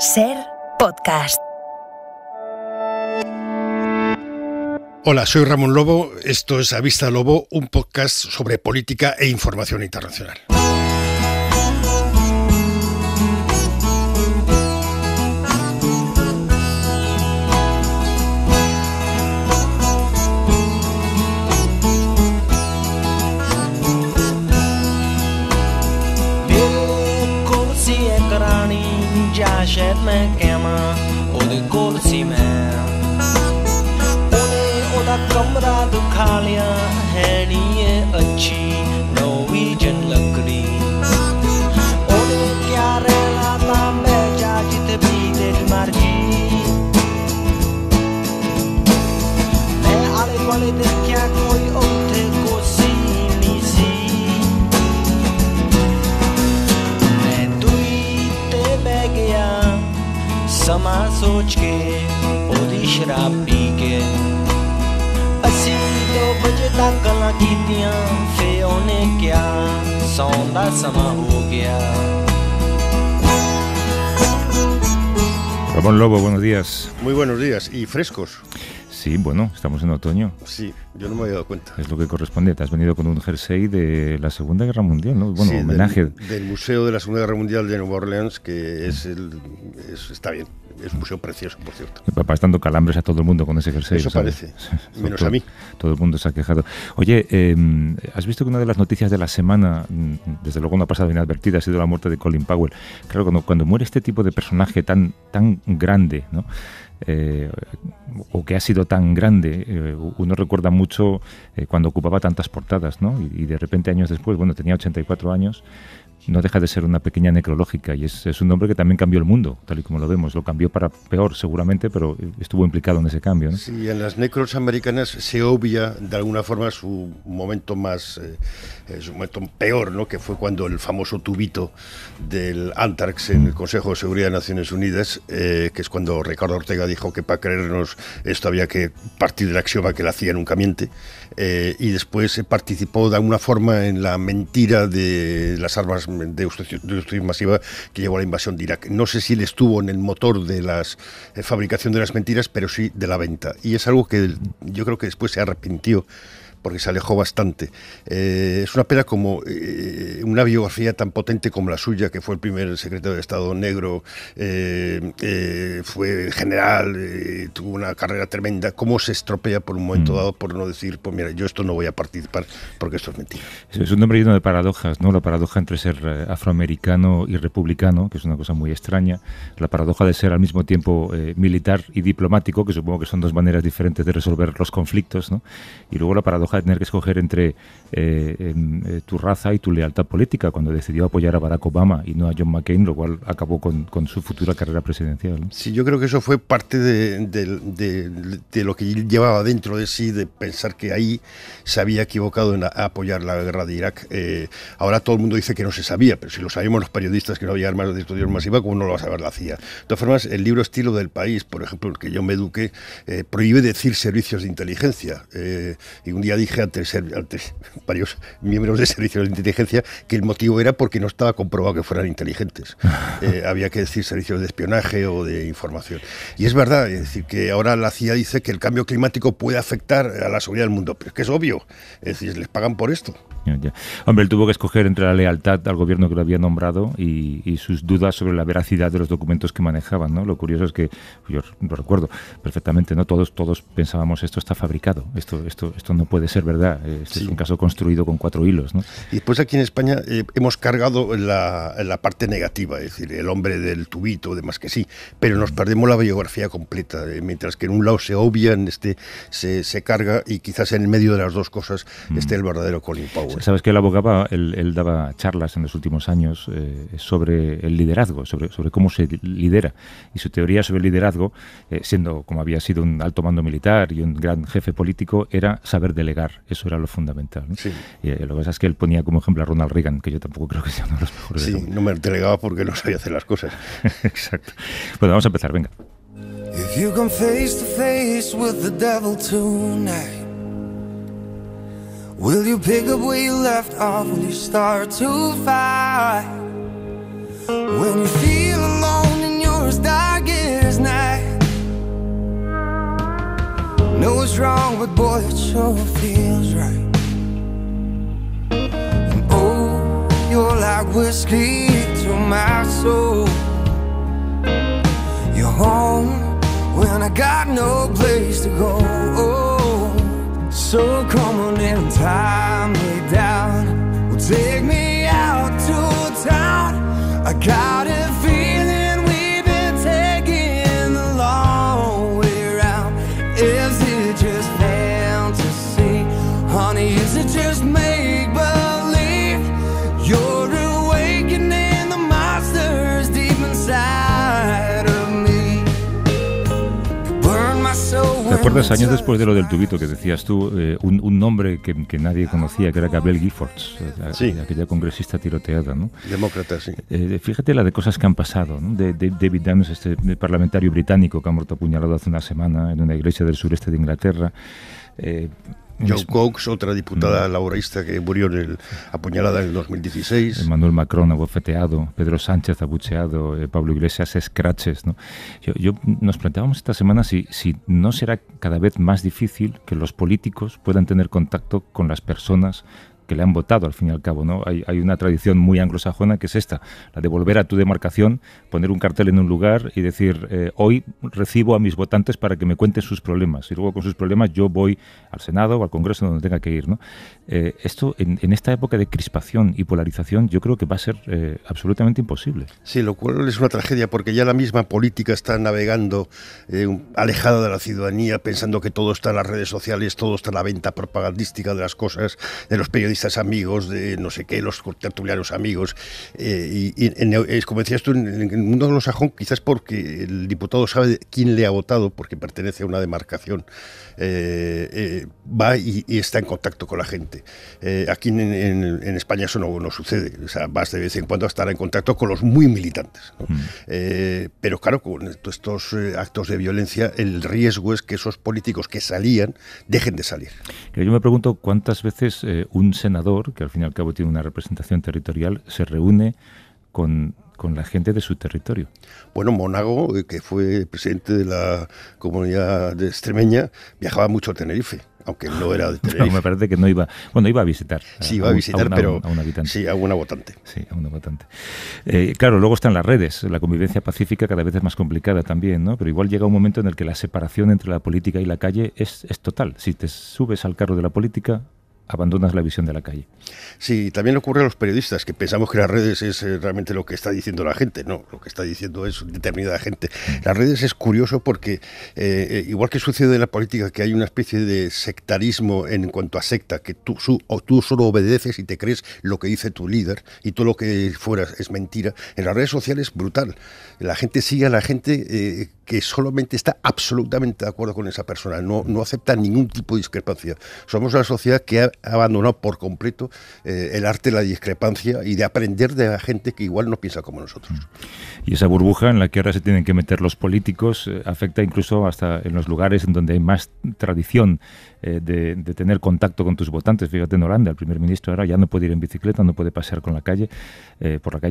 SER Podcast. Hola, soy Ramón Lobo. Esto es A Vista Lobo, un podcast sobre política e información internacional. शायद मैं कहमा ओदे कोल सी मैं ओने ओदा कमरा दुखा लिया है नी ये अच्छी नॉर्वेजियन लकड़ी ओने क्या रहना था मैं जा जिते भी तेरी मर्जी मैं आले वाले देखा कोई उठे को सी नी सी मैं तुई ते बह गया समा सोच के ओदी शराब पी के असी 2 बजे तक गल्लां कीतियां फे ओने क्या सौंदा समा हो गया। Ramón Lobo, buenos días. Muy buenos días y frescos. Sí, bueno, estamos en otoño. Sí, yo no me había dado cuenta. Es lo que corresponde. Te has venido con un jersey de la Segunda Guerra Mundial, ¿no? Bueno, sí, homenaje. Del Museo de la Segunda Guerra Mundial de Nueva Orleans, que está bien. Es un museo precioso, por cierto. Mi papá está dando calambres a todo el mundo con ese jersey. Eso ¿sabes? parece, menos a mí. Todo el mundo se ha quejado. Oye, ¿has visto que una de las noticias de la semana, desde luego no ha pasado inadvertida, ha sido la muerte de Colin Powell? Claro, cuando muere este tipo de personaje tan grande, ¿no? O que ha sido tan grande, uno recuerda mucho cuando ocupaba tantas portadas, ¿no? Y de repente años después, bueno, tenía 84 años, no deja de ser una pequeña necrológica y es un hombre que también cambió el mundo, tal y como lo vemos. Lo cambió para peor seguramente, pero estuvo implicado en ese cambio, ¿no? Sí, en las necros americanas se obvia de alguna forma su momento más, su momento peor, ¿no? Que fue cuando el famoso tubito del Antrax en el Consejo de Seguridad de Naciones Unidas, que es cuando Ricardo Ortega dijo que para creernos esto había que partir del axioma que la CIA nunca miente, y después participó de alguna forma en la mentira de las armas de destrucción masiva que llevó a la invasión de Irak. No sé si él estuvo en el motor de la fabricación de las mentiras, pero sí de la venta. Y es algo que yo creo que después se arrepintió, porque se alejó bastante. Es una pena como una biografía tan potente como la suya, que fue el primer secretario de Estado negro, fue general, tuvo una carrera tremenda, cómo se estropea por un momento dado por no decir, pues mira, yo esto no voy a participar porque esto es mentira. Es un hombre lleno de paradojas, ¿no? La paradoja entre ser afroamericano y republicano, que es una cosa muy extraña, la paradoja de ser al mismo tiempo militar y diplomático, que supongo que son dos maneras diferentes de resolver los conflictos, ¿no? Y luego la paradoja de tener que escoger entre tu raza y tu lealtad política, cuando decidió apoyar a Barack Obama y no a John McCain, lo cual acabó con su futura carrera presidencial, ¿no? Sí, yo creo que eso fue parte de lo que llevaba dentro de sí, de pensar que ahí se había equivocado en apoyar la guerra de Irak. Ahora todo el mundo dice que no se sabía, pero si lo sabíamos los periodistas que no había armas de destrucción masiva, ¿cómo no lo va a saber la CIA? De todas formas, el libro Estilo del País, por ejemplo, el que yo me eduqué, prohíbe decir servicios de inteligencia. Y un día dije ante varios miembros de servicios de inteligencia que el motivo era porque no estaba comprobado que fueran inteligentes. Había que decir servicios de espionaje o de información. Y es verdad, es decir, que ahora la CIA dice que el cambio climático puede afectar a la seguridad del mundo, pero es que es obvio, es decir, les pagan por esto. Ya. Hombre, él tuvo que escoger entre la lealtad al gobierno que lo había nombrado y sus dudas sobre la veracidad de los documentos que manejaban, ¿no? Lo curioso es que, yo lo recuerdo perfectamente, ¿no? Todos pensábamos, esto está fabricado, esto no puede ser verdad, este es un caso construido con 4 hilos, ¿no? Y después aquí en España hemos cargado en la parte negativa, es decir, el hombre del tubito, demás que sí, pero nos perdemos la biografía completa, mientras que en un lado se obvia, se carga, y quizás en el medio de las dos cosas esté el verdadero Colin Powell. Sabes que él abogaba, él daba charlas en los últimos años sobre el liderazgo, sobre cómo se lidera, y su teoría sobre el liderazgo, siendo como había sido un alto mando militar y un gran jefe político, era saber delegar. Eso era lo fundamental, ¿no? Sí. Y lo que pasa es que él ponía como ejemplo a Ronald Reagan, que yo tampoco creo que sea uno de los mejores. Sí, no me delegaba porque no sabía hacer las cosas. Exacto. Bueno, vamos a empezar, venga. If you come face to face with the devil tonight, will you pick up where you left off? Will you start to fight? When you feel alone and yours die, but boy, it sure feels right. And oh, you're like whiskey to my soul. You're home when I got no place to go. So come on and tie me down. Well, take me out to town. I got a feeling we've been taking the long way round. Is it just fantasy? Honey, is it just make-believe? You're awakening the monsters deep inside of me. Burn my soul. ¿Recuerdas años después de lo del tubito que decías tú, un nombre que nadie conocía, que era Gabrielle Giffords, sí, aquella congresista tiroteada, ¿no? Demócrata, sí. Fíjate la de cosas que han pasado, ¿no? De David Dames, este parlamentario británico que ha muerto apuñalado hace una semana en una iglesia del sureste de Inglaterra. Jo Cox, otra diputada laborista que murió apuñalada en el 2016. Emmanuel Macron abofeteado, Pedro Sánchez abucheado, Pablo Iglesias escraches, ¿no? Nos planteábamos esta semana si no será cada vez más difícil que los políticos puedan tener contacto con las personas que le han votado, al fin y al cabo, ¿no? Hay una tradición muy anglosajona que es esta, la de volver a tu demarcación, poner un cartel en un lugar y decir, hoy recibo a mis votantes para que me cuenten sus problemas, y luego con sus problemas yo voy al Senado o al Congreso donde tenga que ir, ¿no? Esto, en esta época de crispación y polarización, yo creo que va a ser absolutamente imposible. Sí, lo cual es una tragedia, porque ya la misma política está navegando alejada de la ciudadanía, pensando que todo está en las redes sociales, todo está en la venta propagandística de las cosas, de los periodistas amigos, de no sé qué, los tertulianos amigos, es como decías tú, en el mundo anglosajón, quizás porque el diputado sabe quién le ha votado, porque pertenece a una demarcación, va y está en contacto con la gente. Aquí en España eso no sucede, o sea, vas de vez en cuando a estar en contacto con los muy militantes, ¿no? Pero claro, con estos actos de violencia, el riesgo es que esos políticos que salían dejen de salir. Yo me pregunto cuántas veces un senador, que al fin y al cabo tiene una representación territorial, se reúne con la gente de su territorio. Bueno, Monago, que fue presidente de la comunidad de extremeña, viajaba mucho a Tenerife, aunque no era de Tenerife. No, me parece que no iba, bueno, iba a visitar. Sí, iba a visitar, pero a un habitante. Sí, a una votante. Sí, a una votante. Claro, luego están las redes, la convivencia pacífica cada vez es más complicada también, ¿no? Pero igual llega un momento en el que la separación entre la política y la calle es total. Si te subes al carro de la política, abandonas la visión de la calle. Sí, también ocurre a los periodistas, que pensamos que las redes es realmente lo que está diciendo la gente. No, lo que está diciendo es determinada gente. Las redes es curioso porque, igual que sucede en la política, que hay una especie de sectarismo en cuanto a secta, que tú solo obedeces y te crees lo que dice tu líder, y todo lo que fuera es mentira. En las redes sociales es brutal. La gente sigue a la gente que solamente está absolutamente de acuerdo con esa persona, no acepta ningún tipo de discrepancia. Somos una sociedad que ha abandonado por completo el arte de la discrepancia y de aprender de la gente que igual no piensa como nosotros. Y esa burbuja en la que ahora se tienen que meter los políticos afecta incluso hasta en los lugares en donde hay más tradición de tener contacto con tus votantes. Fíjate, en Holanda, el primer ministro ahora ya no puede ir en bicicleta, no puede pasear por la calle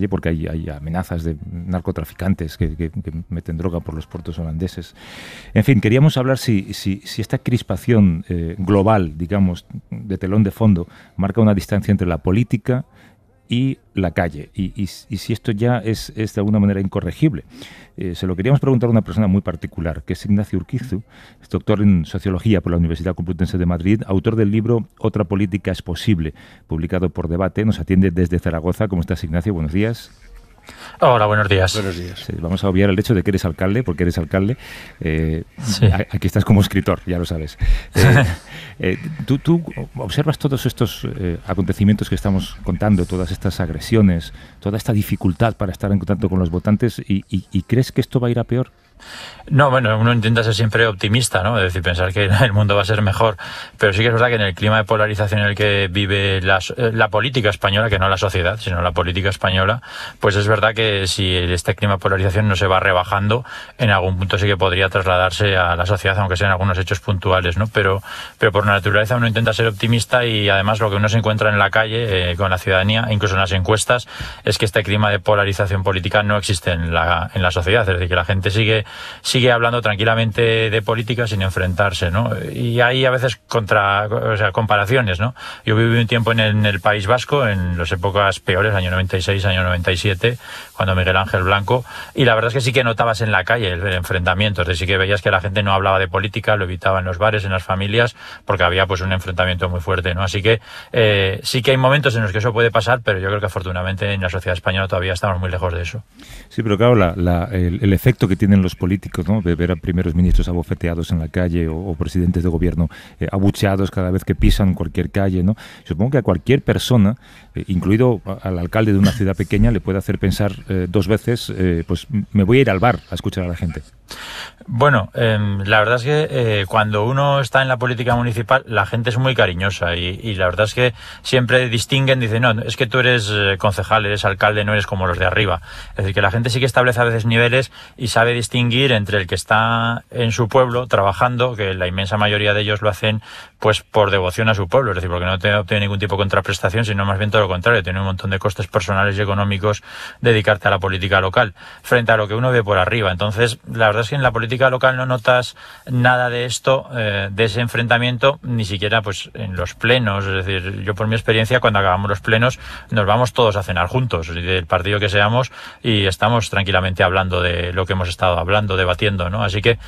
porque hay amenazas de narcotraficantes que meten droga por los puertos holandeses. En fin, queríamos hablar si esta crispación global, digamos, de telón de fondo, marca una distancia entre la política y la calle, y si esto ya es de alguna manera incorregible. Se lo queríamos preguntar a una persona muy particular, que es Ignacio Urquizu, es doctor en Sociología por la Universidad Complutense de Madrid, autor del libro Otra política es posible, publicado por Debate. Nos atiende desde Zaragoza. ¿Cómo estás, Ignacio? Buenos días. Hola, buenos días. Buenos días. Sí, vamos a obviar el hecho de que eres alcalde, porque eres alcalde. Sí. Aquí estás como escritor, ya lo sabes. Tú observas todos estos acontecimientos que estamos contando, todas estas agresiones, toda esta dificultad para estar en contacto con los votantes, y ¿crees que esto va a ir a peor? No, bueno, uno intenta ser siempre optimista, ¿no? Es decir, pensar que el mundo va a ser mejor, pero sí que es verdad que en el clima de polarización en el que vive la política española, que no la sociedad, sino la política española, pues es verdad que si este clima de polarización no se va rebajando, en algún punto sí que podría trasladarse a la sociedad, aunque sean algunos hechos puntuales, ¿no? Pero por naturaleza uno intenta ser optimista, y además lo que uno se encuentra en la calle con la ciudadanía, incluso en las encuestas, es que este clima de polarización política no existe en la sociedad. Es decir, que la gente sigue sigue hablando tranquilamente de política sin enfrentarse, ¿no? Y hay a veces comparaciones, ¿no? Yo viví un tiempo en el País Vasco, en las épocas peores, año 96, año 97, cuando Miguel Ángel Blanco, y la verdad es que sí que notabas en la calle el enfrentamiento, es decir, sí que veías que la gente no hablaba de política, lo evitaba en los bares, en las familias, porque había pues un enfrentamiento muy fuerte, ¿no? Así que sí que hay momentos en los que eso puede pasar, pero yo creo que afortunadamente en la sociedad española todavía estamos muy lejos de eso. Sí, pero claro, el efecto que tienen los políticos, ¿no? De ver a primeros ministros abofeteados en la calle o presidentes de gobierno abucheados cada vez que pisan cualquier calle, ¿no? Supongo que a cualquier persona, incluido al alcalde de una ciudad pequeña, le puede hacer pensar dos veces, pues me voy a ir al bar a escuchar a la gente. Bueno, la verdad es que cuando uno está en la política municipal, la gente es muy cariñosa y la verdad es que siempre distinguen, dicen, no, es que tú eres concejal, eres alcalde, no eres como los de arriba. Es decir, que la gente sí que establece a veces niveles y sabe distinguir entre el que está en su pueblo trabajando, que la inmensa mayoría de ellos lo hacen pues por devoción a su pueblo, es decir, porque no te obtiene ningún tipo de contraprestación, sino más bien todo lo contrario, tiene un montón de costes personales y económicos dedicarte a la política local, frente a lo que uno ve por arriba. Entonces, la verdad es que en la política local no notas nada de esto, de ese enfrentamiento, ni siquiera pues en los plenos. Es decir, yo por mi experiencia, cuando acabamos los plenos, nos vamos todos a cenar juntos, del partido que seamos, y estamos tranquilamente hablando de lo que hemos estado hablando, debatiendo, ¿no? Así que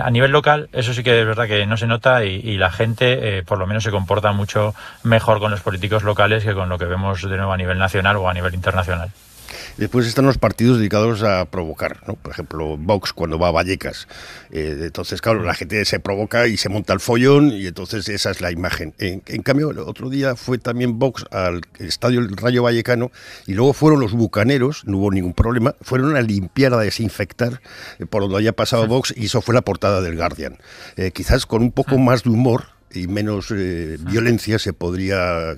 a nivel local, eso sí que es verdad que no se nota y la gente, por lo menos, se comporta mucho mejor con los políticos locales que con lo que vemos de nuevo a nivel nacional o a nivel internacional. Después están los partidos dedicados a provocar, ¿no? Por ejemplo, Vox cuando va a Vallecas. Entonces, claro, la gente se provoca y se monta el follón y entonces esa es la imagen. En cambio, el otro día fue también Vox al estadio del Rayo Vallecano y luego fueron los bucaneros, no hubo ningún problema, fueron a limpiar, a desinfectar por donde haya pasado Vox y eso fue la portada del Guardian. Quizás con un poco más de humor y menos violencia se podría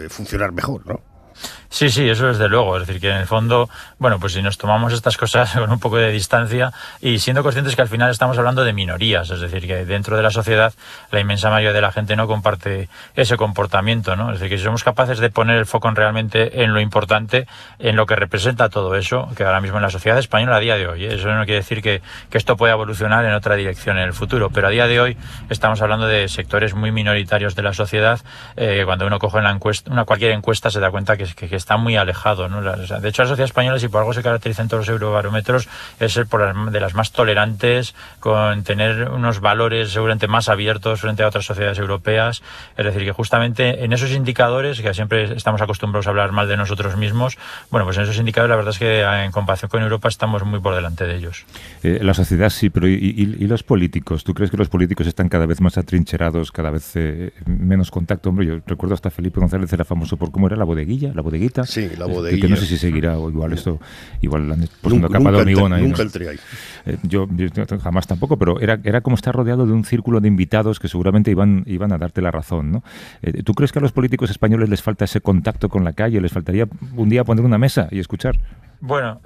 funcionar mejor, ¿no? Sí, eso desde luego. Es decir, que en el fondo, bueno, pues si nos tomamos estas cosas con un poco de distancia y siendo conscientes que al final estamos hablando de minorías, es decir, que dentro de la sociedad la inmensa mayoría de la gente no comparte ese comportamiento, ¿no? Es decir, que si somos capaces de poner el foco realmente en lo importante, en lo que representa todo eso, que ahora mismo en la sociedad española a día de hoy, eso no quiere decir que esto pueda evolucionar en otra dirección en el futuro, pero a día de hoy estamos hablando de sectores muy minoritarios de la sociedad, cuando uno coge cualquier encuesta se da cuenta que está muy alejado, ¿no? De hecho, la sociedad española, si por algo se caracteriza en todos los eurobarómetros, es ser de las más tolerantes, con tener unos valores seguramente más abiertos frente a otras sociedades europeas. Es decir, que justamente en esos indicadores, que siempre estamos acostumbrados a hablar mal de nosotros mismos, bueno, pues en esos indicadores la verdad es que en comparación con Europa estamos muy por delante de ellos. La sociedad sí, pero ¿y los políticos? ¿Tú crees que los políticos están cada vez más atrincherados, cada vez menos contacto? Hombre, yo recuerdo hasta Felipe González era famoso por cómo era la bodeguita. Sí, la bodeguilla. Que no sé si seguirá o igual han puesto una capa de hormigón ahí. Nunca entré ahí. Yo jamás tampoco, pero era como estar rodeado de un círculo de invitados que seguramente iban a darte la razón, ¿no? ¿Tú crees que a los políticos españoles les falta ese contacto con la calle? ¿Les faltaría un día poner una mesa y escuchar? Bueno,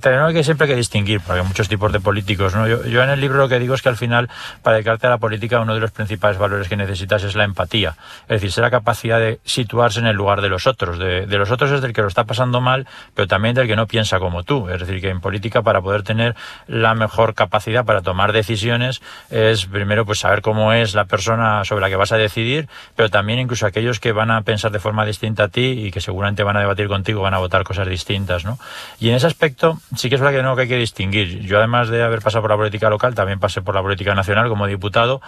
tenemos que siempre hay que distinguir, porque hay muchos tipos de políticos, ¿no? Yo en el libro lo que digo es que al final, para dedicarte a la política, uno de los principales valores que necesitas es la empatía. Es decir, ser la capacidad de situarse en el lugar de los otros. De los otros es del que lo está pasando mal, pero también del que no piensa como tú. Es decir, que en política, para poder tener la mejor capacidad para tomar decisiones, es primero pues saber cómo es la persona sobre la que vas a decidir, pero también incluso aquellos que van a pensar de forma distinta a ti y que seguramente van a debatir contigo, van a votar cosas distintas, ¿no? Y en ese aspecto sí que es verdad que hay que distinguir. Yo, además de haber pasado por la política local, también pasé por la política nacional como diputado.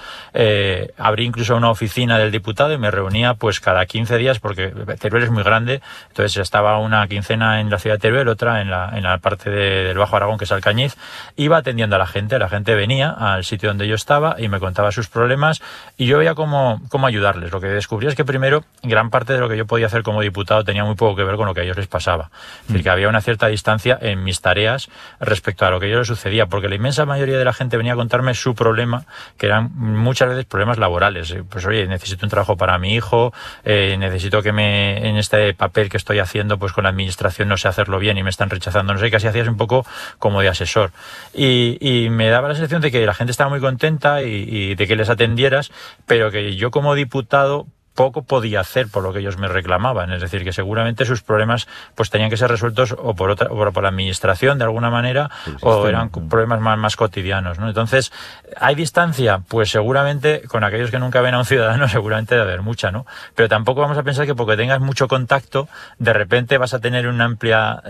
Abrí incluso una oficina del diputado y me reunía pues cada 15 días, porque Teruel es muy grande, entonces estaba una quincena en la ciudad de Teruel, otra en la parte del Bajo Aragón, que es Alcañiz. Iba atendiendo a la gente venía al sitio donde yo estaba y me contaba sus problemas y yo veía cómo ayudarles. Lo que descubrí es que primero, gran parte de lo que yo podía hacer como diputado tenía muy poco que ver con lo que a ellos les pasaba. Es decir, que había una cierta distancia en mis tareas respecto a lo que a ellos les sucedía, porque la inmensa mayoría de la gente venía a contarme su problema, que eran muchas veces problemas laborales. Pues oye, necesito un trabajo para mi hijo, necesito que en este papel que estoy haciendo pues con la administración no sé hacerlo bien y me están rechazando, no sé, casi hacías un poco como de asesor. Y me daba la sensación de que la gente estaba muy contenta y de que les atendieras, pero que yo como diputado poco podía hacer por lo que ellos me reclamaban. Es decir, que seguramente sus problemas pues tenían que ser resueltos o por la administración de alguna manera, o eran problemas más cotidianos, ¿no? Entonces, ¿hay distancia? Pues seguramente con aquellos que nunca ven a un ciudadano seguramente debe haber mucha, ¿no? Pero tampoco vamos a pensar que porque tengas mucho contacto, de repente vas a tener una amplia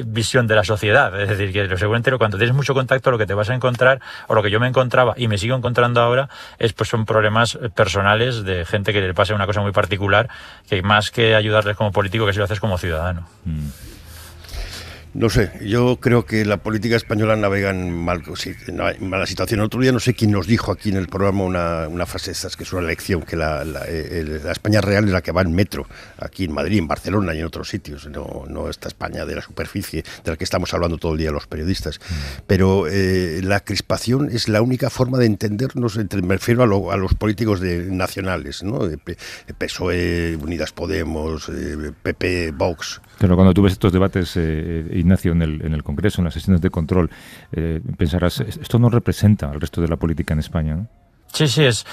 visión de la sociedad. Es decir, que seguramente cuando tienes mucho contacto lo que te vas a encontrar, o lo que yo me encontraba y me sigo encontrando ahora, son problemas personales de gente que le pasa una cosa muy particular, que más que ayudarles como político, que si lo haces como ciudadano. No sé, yo creo que la política española navega en mala situación. El otro día no sé quién nos dijo aquí en el programa una frase de estas, que es una lección, que la España real es la que va en metro, aquí en Madrid, en Barcelona y en otros sitios, no esta España de la superficie de la que estamos hablando todo el día los periodistas. Pero la crispación es la única forma de entendernos, me refiero a los políticos nacionales, ¿no? PSOE, Unidas Podemos, PP, Vox. Pero cuando tú ves estos debates, Ignacio, en el Congreso, en las sesiones de control, pensarás, esto no representa al resto de la política en España, ¿no? Sí, eso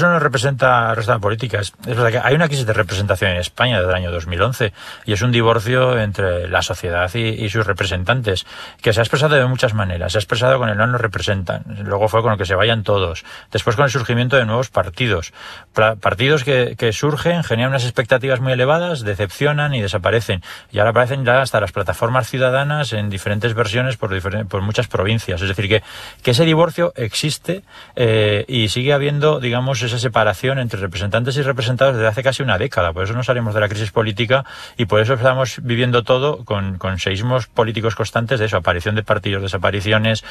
no representa el resto de la política. Es verdad que hay una crisis de representación en España desde el año 2011 y es un divorcio entre la sociedad y sus representantes, que se ha expresado de muchas maneras. Se ha expresado con el no nos representan, luego fue con el que se vayan todos, después con el surgimiento de nuevos partidos. Partidos que surgen, generan unas expectativas muy elevadas, decepcionan y desaparecen. Y ahora aparecen ya hasta las plataformas ciudadanas en diferentes versiones por muchas provincias. Es decir, que ese divorcio existe y sigue habiendo, digamos, esa separación entre representantes y representados desde hace casi una década. Por eso no salimos de la crisis política y por eso estamos viviendo todo con seísmos políticos constantes de eso, aparición de partidos, desapariciones,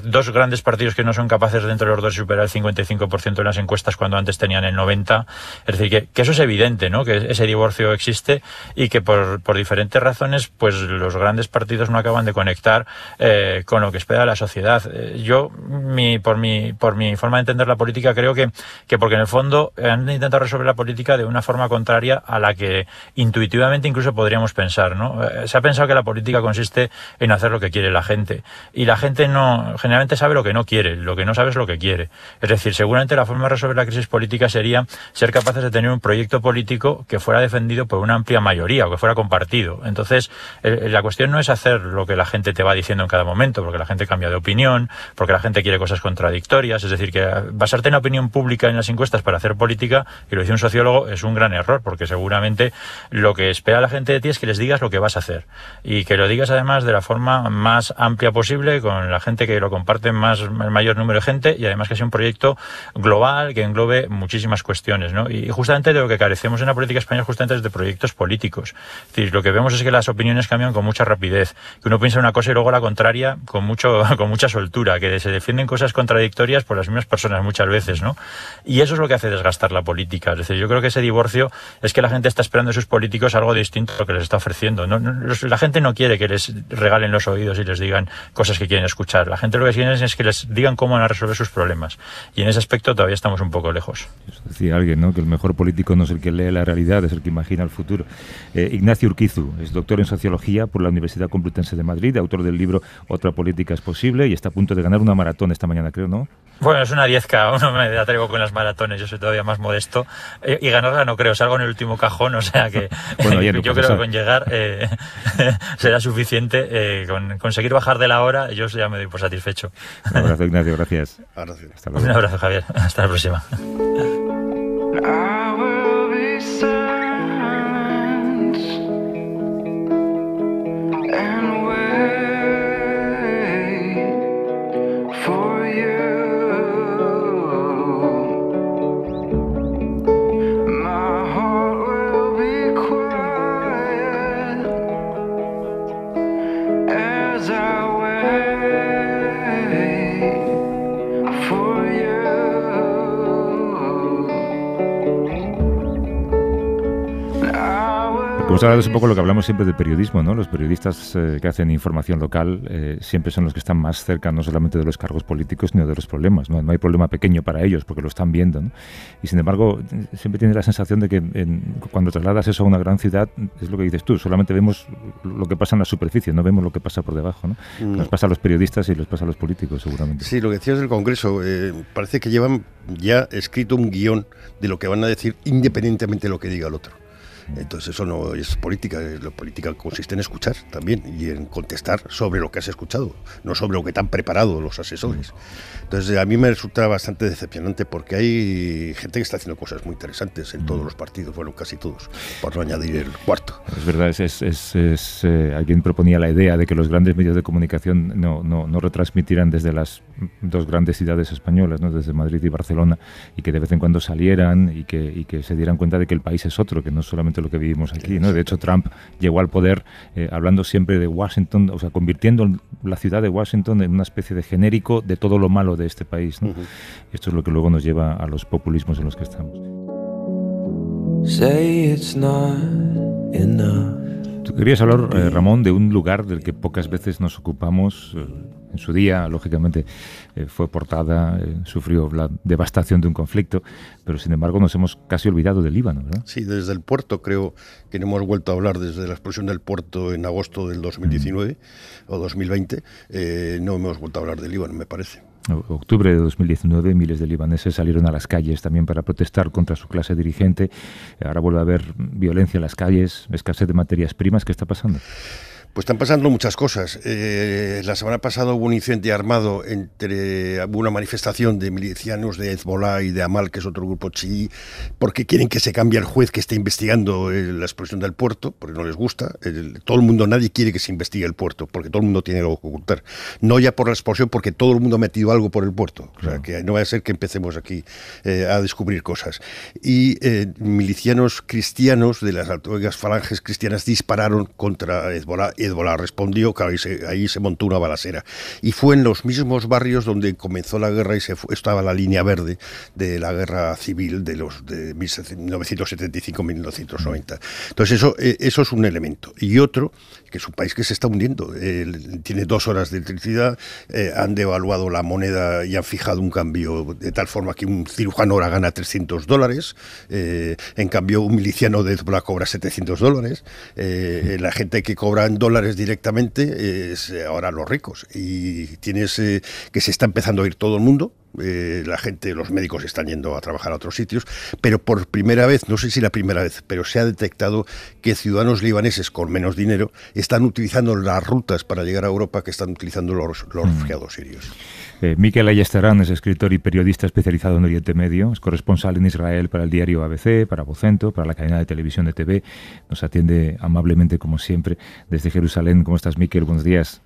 dos grandes partidos que no son capaces dentro de los dos de superar el 55% en las encuestas cuando antes tenían el 90%. Es decir, que eso es evidente, ¿no? Que ese divorcio existe y que por diferentes razones pues los grandes partidos no acaban de conectar con lo que espera la sociedad. Yo, por mi forma de entender la política, creo que porque en el fondo han intentado resolver la política de una forma contraria a la que intuitivamente incluso podríamos pensar, ¿no? Se ha pensado que la política consiste en hacer lo que quiere la gente y la gente generalmente sabe lo que no quiere, lo que no sabe es lo que quiere. Es decir, seguramente la forma de resolver la crisis política sería ser capaces de tener un proyecto político que fuera defendido por una amplia mayoría o que fuera compartido. Entonces, la cuestión no es hacer lo que la gente te va diciendo en cada momento, porque la gente cambia de opinión, porque la gente quiere cosas contradictorias. Es decir, que basarte en la opinión pública en las encuestas para hacer política, y lo dice un sociólogo, es un gran error, porque seguramente lo que espera la gente de ti es que les digas lo que vas a hacer y que lo digas además de la forma más amplia posible, con la gente que lo comparte el mayor número de gente, y además que sea un proyecto global que englobe muchísimas cuestiones, ¿no? Y justamente de lo que carecemos en la política española justamente es de proyectos políticos. Es decir, lo que vemos es que las opiniones cambian con mucha rapidez, que uno piensa una cosa y luego la contraria con mucha soltura, que se defienden cosas contradictorias por las mismas personas muchas veces, ¿no? Y eso es lo que hace desgastar la política. Es decir, yo creo que ese divorcio es que la gente está esperando de sus políticos algo distinto a lo que les está ofreciendo. La gente no quiere que les regalen los oídos y les digan cosas que quieren escuchar. La gente lo que quiere es que les digan cómo van a resolver sus problemas. Y en ese aspecto todavía estamos un poco lejos. Eso decía alguien, ¿no? Que el mejor político no es el que lee la realidad, es el que imagina el futuro. Ignacio Urquizu es doctor en Sociología por la Universidad Complutense de Madrid, autor del libro Otra política es posible, y está a punto de ganar una maratón esta mañana, creo, ¿no? Bueno, es una 10K, no me atrevo con las maratones, yo soy todavía más modesto, y ganarla no creo, salgo en el último cajón, o sea que bueno, yo creo que con llegar será suficiente, con conseguir bajar de la hora, yo ya me doy por satisfecho. Un abrazo, Ignacio, gracias. Hasta luego. Un abrazo, Javier, hasta la próxima. Hemos hablado un poco lo que hablamos siempre de periodismo, ¿no? Los periodistas que hacen información local siempre son los que están más cerca no solamente de los cargos políticos, sino de los problemas, ¿no? No hay problema pequeño para ellos porque lo están viendo, ¿no? Y sin embargo, siempre tienes la sensación de que cuando trasladas eso a una gran ciudad, es lo que dices tú, solamente vemos lo que pasa en la superficie, no vemos lo que pasa por debajo, ¿no? Nos pasa a los periodistas y les pasa a los políticos, seguramente. Sí, lo que decías del Congreso, parece que llevan ya escrito un guión de lo que van a decir independientemente de lo que diga el otro. Entonces eso no es política, la política consiste en escuchar también y en contestar sobre lo que has escuchado, no sobre lo que te han preparado los asesores. Entonces a mí me resulta bastante decepcionante porque hay gente que está haciendo cosas muy interesantes en todos los partidos, bueno, casi todos, por no añadir el cuarto. Es verdad, alguien proponía la idea de que los grandes medios de comunicación no retransmitieran desde las dos grandes ciudades españolas, ¿no? Desde Madrid y Barcelona, y que de vez en cuando salieran y que se dieran cuenta de que el país es otro, que no es solamente lo que vivimos aquí, ¿no? De hecho, Trump llegó al poder hablando siempre de Washington, o sea, convirtiendo la ciudad de Washington en una especie de genérico de todo lo malo de este país, ¿no? Esto es lo que luego nos lleva a los populismos en los que estamos. Say it's not enough. Tú querías hablar, Ramón, de un lugar del que pocas veces nos ocupamos. En su día, lógicamente, fue portada, sufrió la devastación de un conflicto, pero sin embargo nos hemos casi olvidado del Líbano, ¿verdad? Sí, desde el puerto creo que no hemos vuelto a hablar desde la explosión del puerto en agosto del 2019 o 2020, no hemos vuelto a hablar del Líbano, me parece. Octubre de 2019, miles de libaneses salieron a las calles también para protestar contra su clase dirigente. Ahora vuelve a haber violencia en las calles, escasez de materias primas. ¿Qué está pasando? Pues están pasando muchas cosas. La semana pasada hubo un incendio armado hubo una manifestación de milicianos de Hezbollah y de Amal, que es otro grupo chií, porque quieren que se cambie el juez que está investigando la explosión del puerto, porque no les gusta. Todo el mundo, nadie quiere que se investigue el puerto, porque todo el mundo tiene algo que ocultar. No ya por la explosión, porque todo el mundo ha metido algo por el puerto. O sea, que no va a ser que empecemos aquí a descubrir cosas. Y milicianos cristianos de las antiguas falanges cristianas dispararon contra Hezbollah. Hezbollah respondió, claro, ahí se montó una balacera. Y fue en los mismos barrios donde comenzó la guerra y estaba la línea verde de la guerra civil de 1975-1990. Entonces eso es un elemento. Y otro, que es un país que se está hundiendo. Tiene 2 horas de electricidad, han devaluado la moneda y han fijado un cambio de tal forma que un cirujano ahora gana $300, en cambio un miliciano de Hezbollah cobra $700, la gente que cobra en dólares directamente es ahora los ricos, y tienes que se está empezando a ir todo el mundo. La gente, los médicos están yendo a trabajar a otros sitios, pero por primera vez, no sé si la primera vez, pero se ha detectado que ciudadanos libaneses con menos dinero están utilizando las rutas para llegar a Europa que están utilizando los refugiados sirios. Mikel Ayestarán es escritor y periodista especializado en Oriente Medio, es corresponsal en Israel para el diario ABC, para Vocento, para la cadena de televisión de TV. Nos atiende amablemente, como siempre, desde Jerusalén. ¿Cómo estás, Mikel? Buenos días.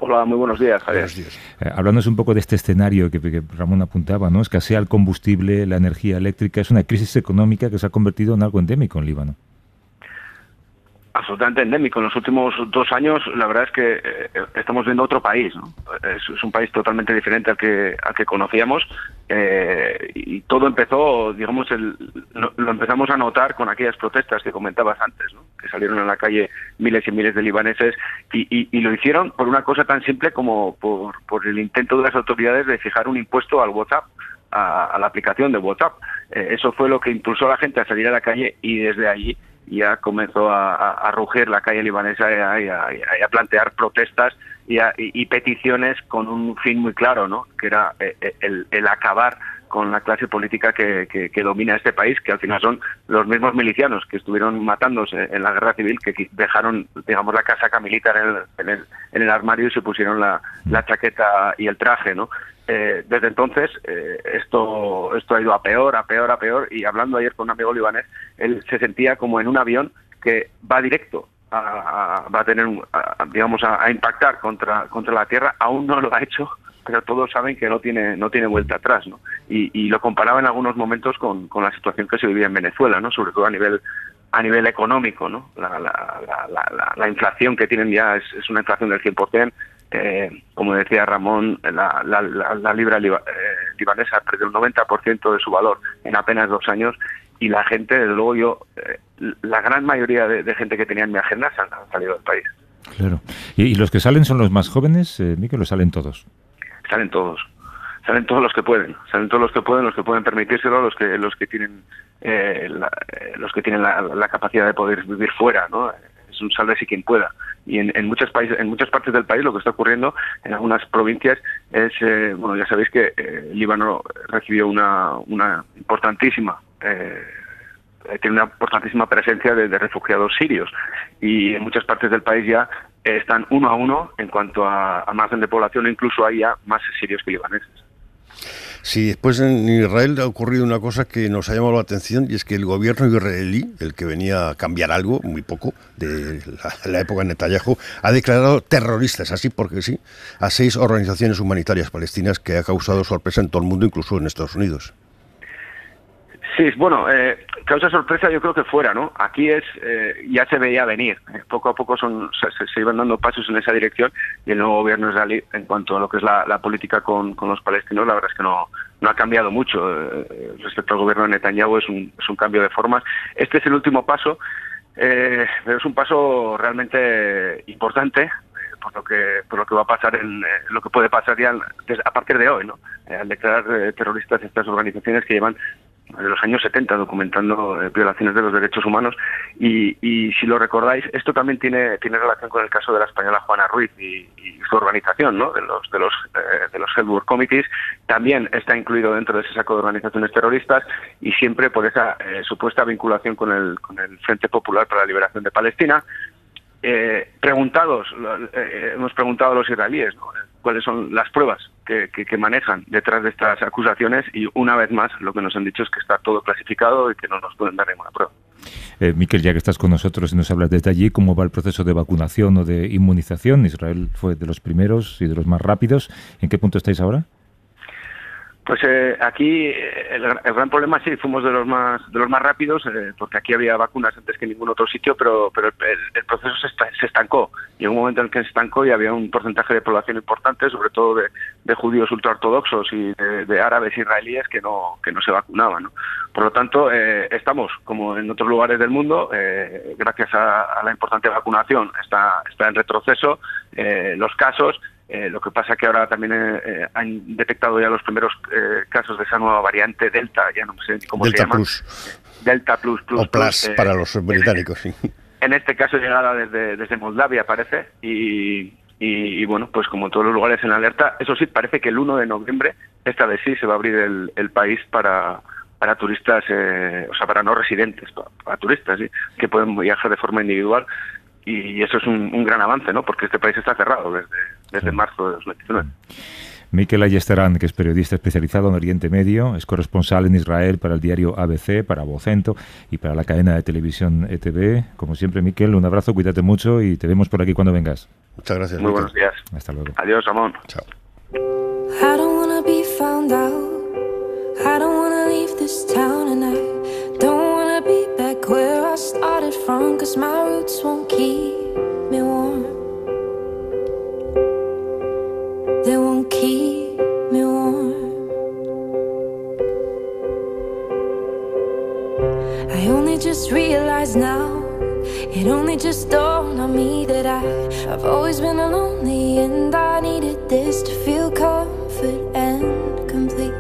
Hola, muy buenos días, Javier. Buenos días. Hablándonos un poco de este escenario que Ramón apuntaba, ¿no? Escasea el combustible, la energía eléctrica, es una crisis económica que se ha convertido en algo endémico en Líbano. Absolutamente endémico. En los últimos 2 años, la verdad es que estamos viendo otro país, ¿no? Es un país totalmente diferente al que conocíamos, y todo empezó, digamos, lo empezamos a notar con aquellas protestas que comentabas antes, ¿no? Que salieron a la calle miles y miles de libaneses y lo hicieron por una cosa tan simple como por el intento de las autoridades de fijar un impuesto al WhatsApp, a la aplicación de WhatsApp. Eso fue lo que impulsó a la gente a salir a la calle, y desde allí ya comenzó a rugir la calle libanesa y a plantear protestas y peticiones con un fin muy claro, ¿no? Que era el acabar con la clase política que domina este país, que al final son los mismos milicianos que estuvieron matándose en la guerra civil, que dejaron, digamos, la casaca militar en el armario y se pusieron la chaqueta y el traje, ¿no? Desde entonces esto ha ido a peor, y hablando ayer con un amigo libanés, él se sentía como en un avión que va directo a impactar contra la tierra. Aún no lo ha hecho, pero todos saben que no tiene vuelta atrás, ¿no? Y lo comparaba en algunos momentos con la situación que se vivía en Venezuela, ¿no? Sobre todo a nivel económico, ¿no? La inflación que tienen ya es una inflación del 100%. Como decía Ramón, la libra libanesa perdió el 90% de su valor en apenas 2 años, y la gente, desde luego la gran mayoría de gente que tenía en mi agenda han salido del país. Claro. ¿Y los que salen son los más jóvenes, Mikel, o salen todos? Salen todos los que pueden, los que pueden permitírselo, los que tienen la capacidad de poder vivir fuera, ¿no? Es un sálvese quien pueda. Y en muchas partes del país lo que está ocurriendo en algunas provincias es, ya sabéis que Líbano recibió una importantísima tiene una importantísima presencia de refugiados sirios, y en muchas partes del país ya están 1 a 1 en cuanto a margen de población, incluso hay ya más sirios que libaneses. Sí, después en Israel ha ocurrido una cosa que nos ha llamado la atención, y es que el gobierno israelí, el que venía a cambiar algo, muy poco, de la época de Netanyahu, ha declarado terroristas, así porque sí, a 6 organizaciones humanitarias palestinas, que ha causado sorpresa en todo el mundo, incluso en Estados Unidos. Sí, bueno, causa sorpresa yo creo que fuera, ¿no? Aquí ya se veía venir. Poco a poco se iban dando pasos en esa dirección, y el nuevo gobierno israelí, en cuanto a lo que es la política con los palestinos, la verdad es que no ha cambiado mucho. Respecto al gobierno de Netanyahu es un cambio de formas. Este es el último paso, pero es un paso realmente importante, por lo que va a pasar lo que puede pasar ya a partir de hoy, ¿no? Al declarar terroristas estas organizaciones que llevan de los años 70 documentando violaciones de los derechos humanos, y si lo recordáis, esto también tiene relación con el caso de la española Juana Ruiz y su organización, ¿no? de los Hellwork Committees. También está incluido dentro de ese saco de organizaciones terroristas, y siempre por esa supuesta vinculación con el Frente Popular para la Liberación de Palestina. Hemos preguntado a los israelíes, ¿no?, cuáles son las pruebas que manejan detrás de estas acusaciones, y una vez más lo que nos han dicho es que está todo clasificado y que no nos pueden dar ninguna prueba. Mikel, ya que estás con nosotros y nos hablas desde allí, ¿cómo va el proceso de vacunación o de inmunización? Israel fue de los primeros y de los más rápidos. ¿En qué punto estáis ahora? Pues aquí el gran problema, sí, fuimos de los más rápidos, porque aquí había vacunas antes que en ningún otro sitio, pero el proceso se estancó. Llegó un momento en el que se estancó y había un porcentaje de población importante, sobre todo de judíos ultraortodoxos y de árabes israelíes que no se vacunaban, ¿no? Por lo tanto, estamos, como en otros lugares del mundo, gracias a la importante vacunación, está en retroceso los casos. Lo que pasa que ahora también han detectado ya los primeros casos de esa nueva variante Delta, ya no sé cómo Delta se llama. Delta Plus. O Plus para los británicos, sí. En este caso llegada desde Moldavia, parece, y bueno, pues como todos los lugares en alerta. Eso sí, parece que el 1 de noviembre, esta vez sí, se va a abrir el país para turistas, para no residentes, para turistas, ¿sí?, que pueden viajar de forma individual. Y eso es un gran avance, ¿no?, porque este país está cerrado desde marzo de 2019. Mikel Ayestaran, que es periodista especializado en Oriente Medio, es corresponsal en Israel para el diario ABC, para Vocento y para la cadena de televisión ETV. Como siempre, Mikel, un abrazo, cuídate mucho y te vemos por aquí cuando vengas. Muchas gracias. Muy buenos días. Hasta luego. Adiós, Ramón. Chao. I don't wanna be found out. I don't wanna leave this town, and I don't wanna be back where I started from, 'cause my roots won't keep me warm. They won't keep me warm. I only just realized now, it only just dawned on me that I've always been lonely, and I needed this to feel comfort and complete.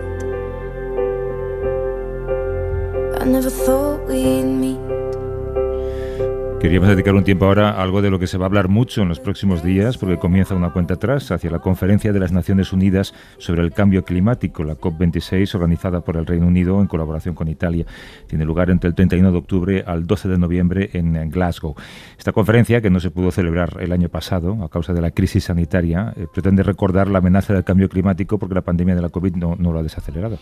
I never thought we'd meet. Queríamos dedicar un tiempo ahora a algo de lo que se va a hablar mucho en los próximos días, porque comienza una cuenta atrás hacia la Conferencia de las Naciones Unidas sobre el Cambio Climático, la COP26, organizada por el Reino Unido en colaboración con Italia. Tiene lugar entre el 31 de octubre al 12 de noviembre en Glasgow. Esta conferencia, que no se pudo celebrar el año pasado a causa de la crisis sanitaria, pretende recordar la amenaza del cambio climático, porque la pandemia de la COVID no lo ha desacelerado.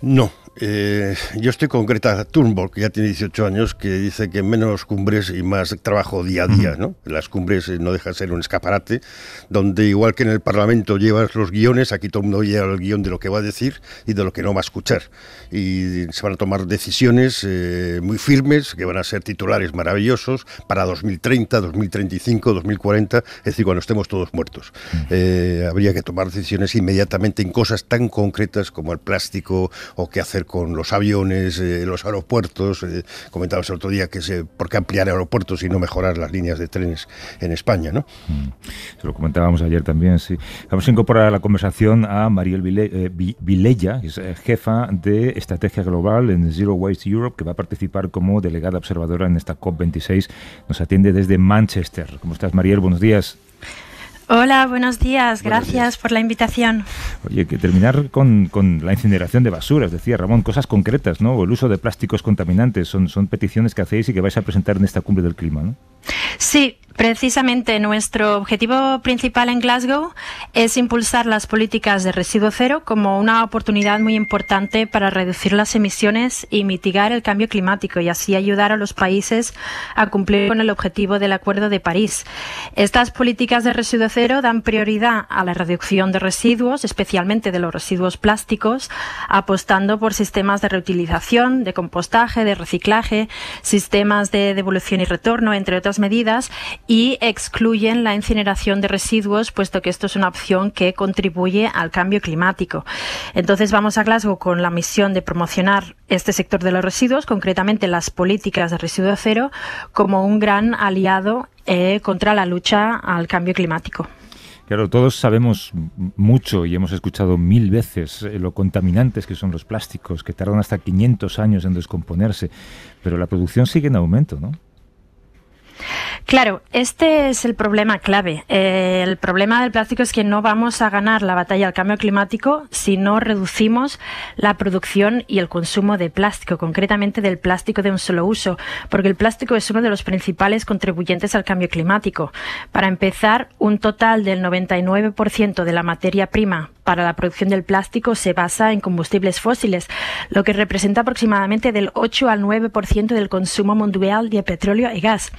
No, yo estoy con Greta Thunberg, que ya tiene 18 años, que dice que menos cumbres y más trabajo día a día, ¿no? Las cumbres no dejan de ser un escaparate, donde igual que en el Parlamento llevas los guiones, aquí todo el mundo lleva el guión de lo que va a decir y de lo que no va a escuchar. Y se van a tomar decisiones muy firmes, que van a ser titulares maravillosos para 2030, 2035, 2040, es decir, cuando estemos todos muertos. Habría que tomar decisiones inmediatamente en cosas tan concretas como el plástico o qué hacer con los aviones, los aeropuertos. Comentabas el otro día que por qué ampliar aeropuertos y no mejorar las líneas de trenes en España, ¿no? Se lo comentábamos ayer también, sí. Vamos a incorporar a la conversación a Mariel Vilella, que es jefa de Estrategia Global en Zero Waste Europe, que va a participar como delegada observadora en esta COP26. Nos atiende desde Manchester. ¿Cómo estás, Mariel? Buenos días. Hola, buenos días. Gracias por la invitación. Oye, que terminar con la incineración de basuras, decía Ramón, cosas concretas, ¿no? O el uso de plásticos contaminantes, son peticiones que hacéis y que vais a presentar en esta cumbre del clima, ¿no? Sí, precisamente nuestro objetivo principal en Glasgow es impulsar las políticas de residuo cero como una oportunidad muy importante para reducir las emisiones y mitigar el cambio climático y así ayudar a los países a cumplir con el objetivo del Acuerdo de París. Estas políticas de residuo cero dan prioridad a la reducción de residuos, especialmente de los residuos plásticos, apostando por sistemas de reutilización, de compostaje, de reciclaje, sistemas de devolución y retorno, entre otras medidas, y excluyen la incineración de residuos, puesto que esto es una opción que contribuye al cambio climático. Entonces vamos a Glasgow con la misión de promocionar este sector de los residuos, concretamente las políticas de residuo cero, como un gran aliado contra la lucha al cambio climático. Claro, todos sabemos mucho y hemos escuchado 1000 veces lo contaminantes que son los plásticos, que tardan hasta 500 años en descomponerse, pero la producción sigue en aumento, ¿no? Claro, este es el problema clave. El problema del plástico es que no vamos a ganar la batalla al cambio climático si no reducimos la producción y el consumo de plástico, concretamente del plástico de un solo uso, porque el plástico es uno de los principales contribuyentes al cambio climático. Para empezar, un total del 99% de la materia prima para la producción del plástico se basa en combustibles fósiles, lo que representa aproximadamente del 8 al 9% del consumo mundial de petróleo y gas.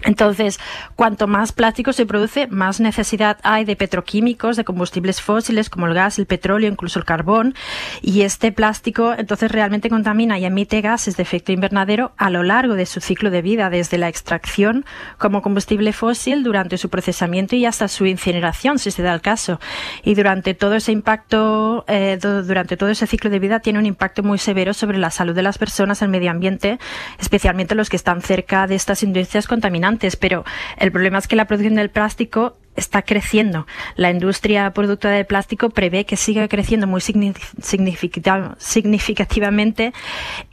Entonces, cuanto más plástico se produce, más necesidad hay de petroquímicos, de combustibles fósiles como el gas, el petróleo, incluso el carbón. Y este plástico, entonces, realmente contamina y emite gases de efecto invernadero a lo largo de su ciclo de vida, desde la extracción como combustible fósil, durante su procesamiento y hasta su incineración, si se da el caso. Y durante todo ese impacto, durante todo ese ciclo de vida, tiene un impacto muy severo sobre la salud de las personas, el medio ambiente, especialmente los que están cerca de estas industrias contaminantes. Pero el problema es que la producción del plástico está creciendo. La industria productora del plástico prevé que siga creciendo muy significativamente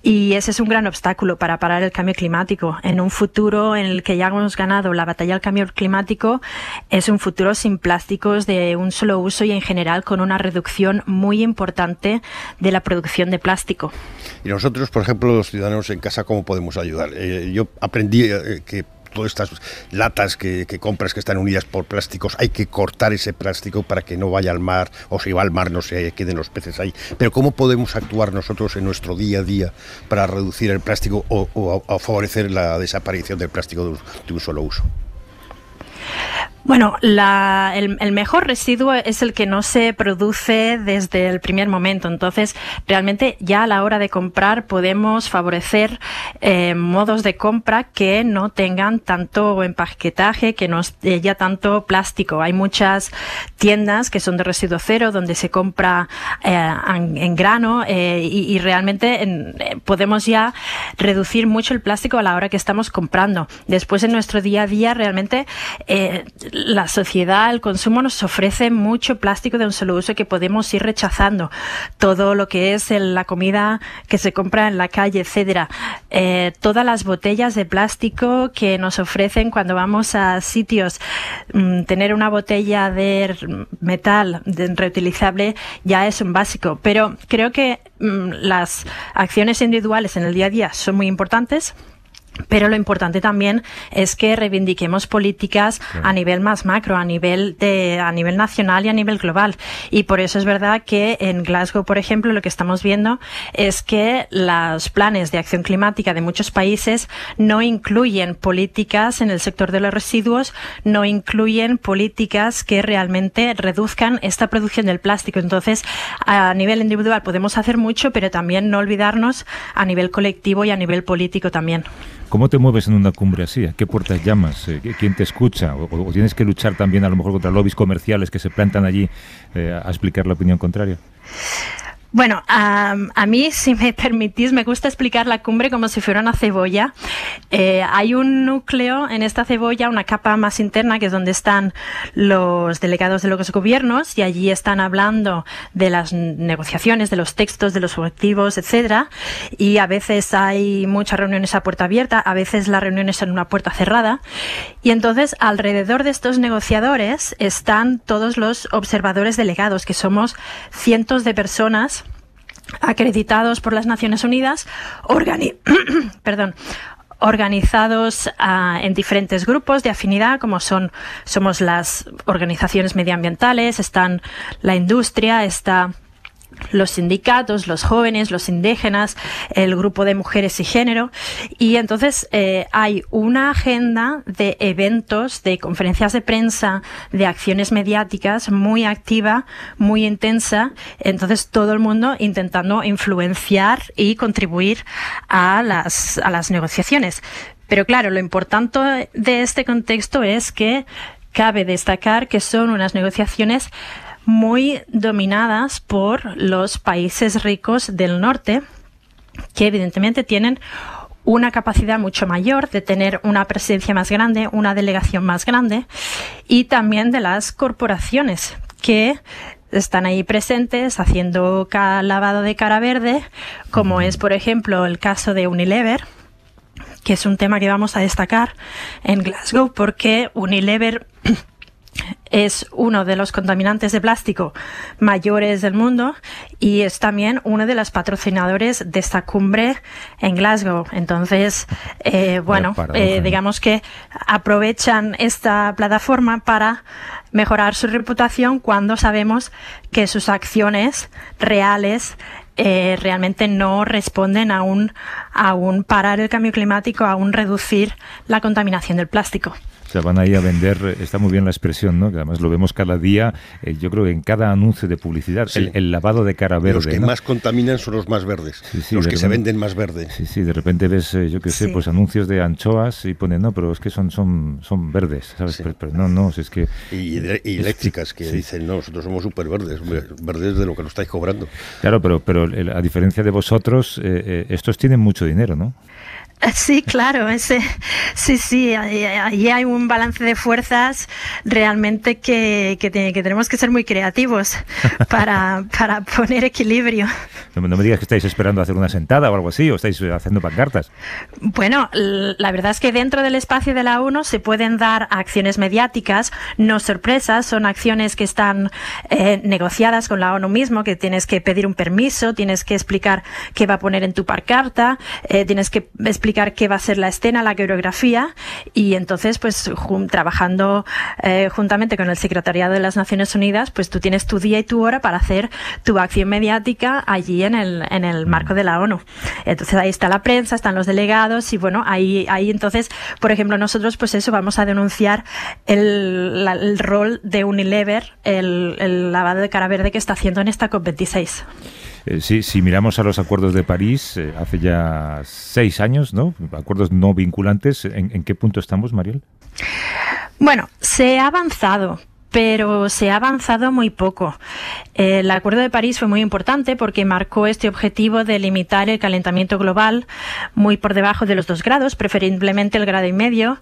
y ese es un gran obstáculo para parar el cambio climático. En un futuro en el que ya hemos ganado la batalla al cambio climático, es un futuro sin plásticos de un solo uso y en general con una reducción muy importante de la producción de plástico. Y nosotros, por ejemplo, los ciudadanos en casa, ¿cómo podemos ayudar? Yo aprendí que todas estas latas que compras que están unidas por plásticos, hay que cortar ese plástico para que no vaya al mar, o si va al mar no se queden los peces ahí. Pero ¿cómo podemos actuar nosotros en nuestro día a día para reducir el plástico o favorecer la desaparición del plástico de un solo uso? Bueno, el mejor residuo es el que no se produce desde el primer momento. Entonces, realmente ya a la hora de comprar podemos favorecer modos de compra que no tengan tanto empaquetaje, que no haya tanto plástico. Hay muchas tiendas que son de residuo cero, donde se compra en grano y realmente podemos ya reducir mucho el plástico a la hora que estamos comprando. Después, en nuestro día a día, realmente la sociedad, el consumo nos ofrece mucho plástico de un solo uso que podemos ir rechazando. Todo lo que es la comida que se compra en la calle, etcétera. Todas las botellas de plástico que nos ofrecen cuando vamos a sitios, tener una botella de metal reutilizable ya es un básico. Pero creo que las acciones individuales en el día a día son muy importantes. Pero lo importante también es que reivindiquemos políticas a nivel más macro, a nivel nacional y a nivel global. Y por eso es verdad que en Glasgow, por ejemplo, lo que estamos viendo es que los planes de acción climática de muchos países no incluyen políticas en el sector de los residuos, no incluyen políticas que realmente reduzcan esta producción del plástico. Entonces, a nivel individual podemos hacer mucho, pero también no olvidarnos a nivel colectivo y a nivel político también. ¿Cómo te mueves en una cumbre así? ¿A qué puertas llamas? ¿Quién te escucha? ¿O tienes que luchar también a lo mejor contra lobbies comerciales que se plantan allí a explicar la opinión contraria? Bueno, a mí, si me permitís, me gusta explicar la cumbre como si fuera una cebolla. Hay un núcleo en esta cebolla, una capa más interna, que es donde están los delegados de los gobiernos, y allí están hablando de las negociaciones, de los textos, de los objetivos, etcétera. Y a veces hay muchas reuniones a puerta abierta, a veces las reuniones son una puerta cerrada. Y entonces, alrededor de estos negociadores están todos los observadores delegados, que somos cientos de personas acreditados por las Naciones Unidas, organizados en diferentes grupos de afinidad, como somos las organizaciones medioambientales, están la industria, está los sindicatos, los jóvenes, los indígenas, el grupo de mujeres y género. Y entonces hay una agenda de eventos, de conferencias de prensa, de acciones mediáticas muy activa, muy intensa. Entonces todo el mundo intentando influenciar y contribuir a las negociaciones. Pero claro, lo importante de este contexto es que cabe destacar que son unas negociaciones muy dominadas por los países ricos del norte, que evidentemente tienen una capacidad mucho mayor de tener una presencia más grande, una delegación más grande, y también de las corporaciones que están ahí presentes haciendo lavado de cara verde, como es, por ejemplo, el caso de Unilever, que es un tema que vamos a destacar en Glasgow, porque Unilever es uno de los contaminantes de plástico mayores del mundo y es también uno de los patrocinadores de esta cumbre en Glasgow. Entonces, digamos que aprovechan esta plataforma para mejorar su reputación cuando sabemos que sus acciones reales realmente no responden a un parar el cambio climático, a un reducir la contaminación del plástico. O sea, van ahí a vender, está muy bien la expresión, ¿no? Que además lo vemos cada día, yo creo que en cada anuncio de publicidad, sí. el lavado de cara verde. Los que, ¿no?, más contaminan son los más verdes, los que se venden más verde. Sí, de repente ves, yo qué sé, pues anuncios de anchoas y ponen, no, pero es que son verdes, ¿sabes? Sí. Pero no, es que... Y eléctricas que dicen, no, nosotros somos súper verdes de lo que nos estáis cobrando. Claro, pero a diferencia de vosotros, estos tienen mucho dinero, ¿no? Sí, claro, sí, allí hay un balance de fuerzas realmente que tenemos que ser muy creativos para poner equilibrio. No me digas que estáis esperando hacer una sentada o algo así, o estáis haciendo pancartas. Bueno, la verdad es que dentro del espacio de la ONU se pueden dar acciones mediáticas, no sorpresas, son acciones que están negociadas con la ONU mismo, que tienes que pedir un permiso, tienes que explicar qué va a poner en tu pancarta, tienes que explicar qué va a ser la escena, la coreografía, y entonces pues trabajando juntamente con el Secretariado de las Naciones Unidas, pues tú tienes tu día y tu hora para hacer tu acción mediática allí en el marco de la ONU. Entonces ahí está la prensa, están los delegados y bueno, ahí entonces, por ejemplo, nosotros pues eso vamos a denunciar el rol de Unilever, el lavado de cara verde que está haciendo en esta COP26. Sí, si miramos a los acuerdos de París, hace ya 6 años, ¿no? Acuerdos no vinculantes, ¿en qué punto estamos, Mariel? Bueno, se ha avanzado, pero se ha avanzado muy poco. El Acuerdo de París fue muy importante porque marcó este objetivo de limitar el calentamiento global muy por debajo de los 2 grados, preferiblemente el 1,5 grados.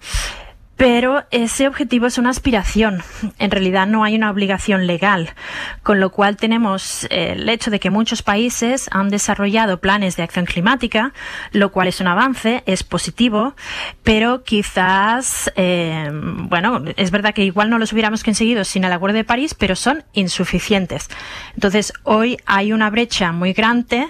Pero ese objetivo es una aspiración, en realidad no hay una obligación legal, con lo cual tenemos el hecho de que muchos países han desarrollado planes de acción climática, lo cual es un avance, es positivo, pero quizás, es verdad que igual no los hubiéramos conseguido sin el Acuerdo de París, pero son insuficientes. Entonces, hoy hay una brecha muy grande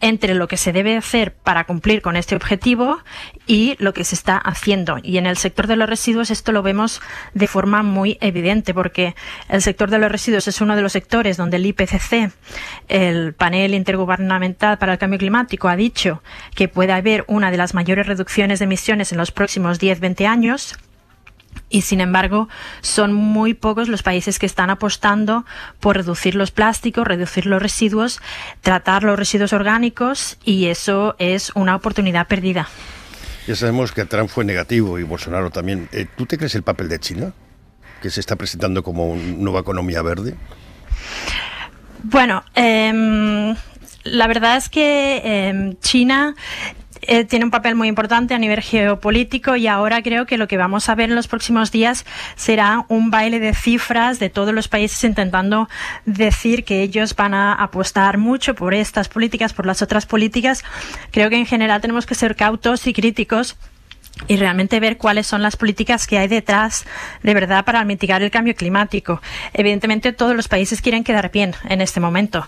entre lo que se debe hacer para cumplir con este objetivo y lo que se está haciendo. Y en el sector de los residuos esto lo vemos de forma muy evidente, porque el sector de los residuos es uno de los sectores donde el IPCC, el Panel Intergubernamental para el Cambio Climático, ha dicho que puede haber una de las mayores reducciones de emisiones en los próximos 10-20 años. Y sin embargo, son muy pocos los países que están apostando por reducir los plásticos, reducir los residuos, tratar los residuos orgánicos, y eso es una oportunidad perdida. Ya sabemos que Trump fue negativo y Bolsonaro también. ¿Tú te crees el papel de China, que se está presentando como una nueva economía verde? Bueno, la verdad es que China tiene un papel muy importante a nivel geopolítico y ahora creo que lo que vamos a ver en los próximos días será un baile de cifras de todos los países intentando decir que ellos van a apostar mucho por estas políticas, por las otras políticas. Creo que en general tenemos que ser cautos y críticos y realmente ver cuáles son las políticas que hay detrás de verdad para mitigar el cambio climático. Evidentemente todos los países quieren quedar bien en este momento,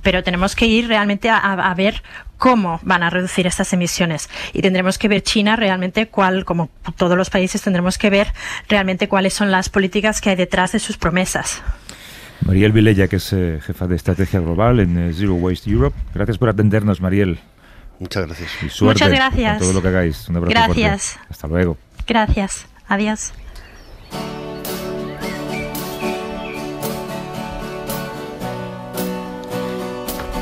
pero tenemos que ir realmente a ver cómo van a reducir estas emisiones y tendremos que ver China realmente como todos los países tendremos que ver realmente cuáles son las políticas que hay detrás de sus promesas. Mariel Vilella, que es jefa de estrategia global en Zero Waste Europe. Gracias por atendernos, Mariel. Muchas gracias. Y suerte. Muchas gracias. Con todo lo que hagáis. Un abrazo Gracias. fuerte. Hasta luego. Gracias. Adiós.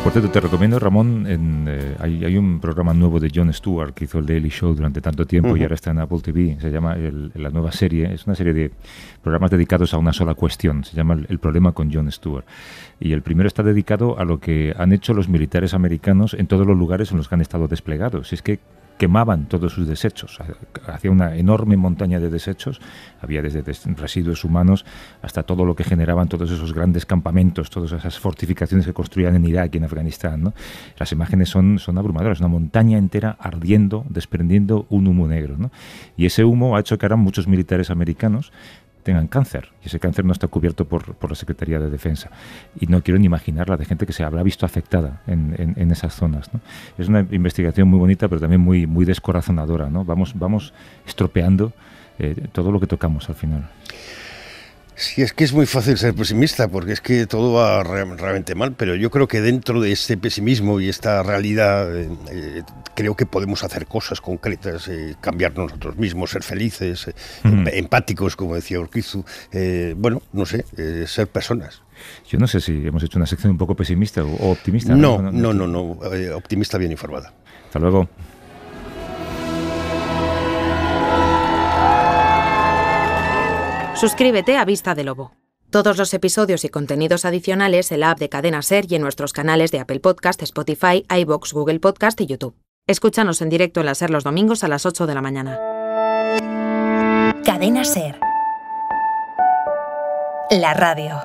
Por cierto, te recomiendo, Ramón, hay un programa nuevo de Jon Stewart que hizo el Daily Show durante tanto tiempo y ahora está en Apple TV. Se llama la nueva serie. Es una serie de programas dedicados a una sola cuestión. Se llama El problema con Jon Stewart. Y el primero está dedicado a lo que han hecho los militares americanos en todos los lugares en los que han estado desplegados. Es que quemaban todos sus desechos, hacía una enorme montaña de desechos, había desde residuos humanos hasta todo lo que generaban todos esos grandes campamentos, todas esas fortificaciones que construían en Irak y en Afganistán, ¿no? Las imágenes son abrumadoras, una montaña entera ardiendo, desprendiendo un humo negro, ¿no? Y ese humo ha hecho que ahora muchos militares americanos tengan cáncer, y ese cáncer no está cubierto por la Secretaría de Defensa. Y no quiero ni imaginar la de gente que se habrá visto afectada en esas zonas, ¿no? Es una investigación muy bonita, pero también muy, muy descorazonadora, ¿no? Vamos estropeando todo lo que tocamos al final. Sí, es que es muy fácil ser pesimista, porque es que todo va realmente mal, pero yo creo que dentro de este pesimismo y esta realidad creo que podemos hacer cosas concretas, cambiarnos nosotros mismos, ser felices, empáticos, como decía Urquizu, bueno, no sé, ser personas. Yo no sé si hemos hecho una sección un poco pesimista o optimista. No, optimista bien informada. Hasta luego. Suscríbete a Vista de Lobo. Todos los episodios y contenidos adicionales en la app de Cadena SER y en nuestros canales de Apple Podcast, Spotify, iVoox, Google Podcast y YouTube. Escúchanos en directo en la SER los domingos a las 8 de la mañana. Cadena SER. La radio.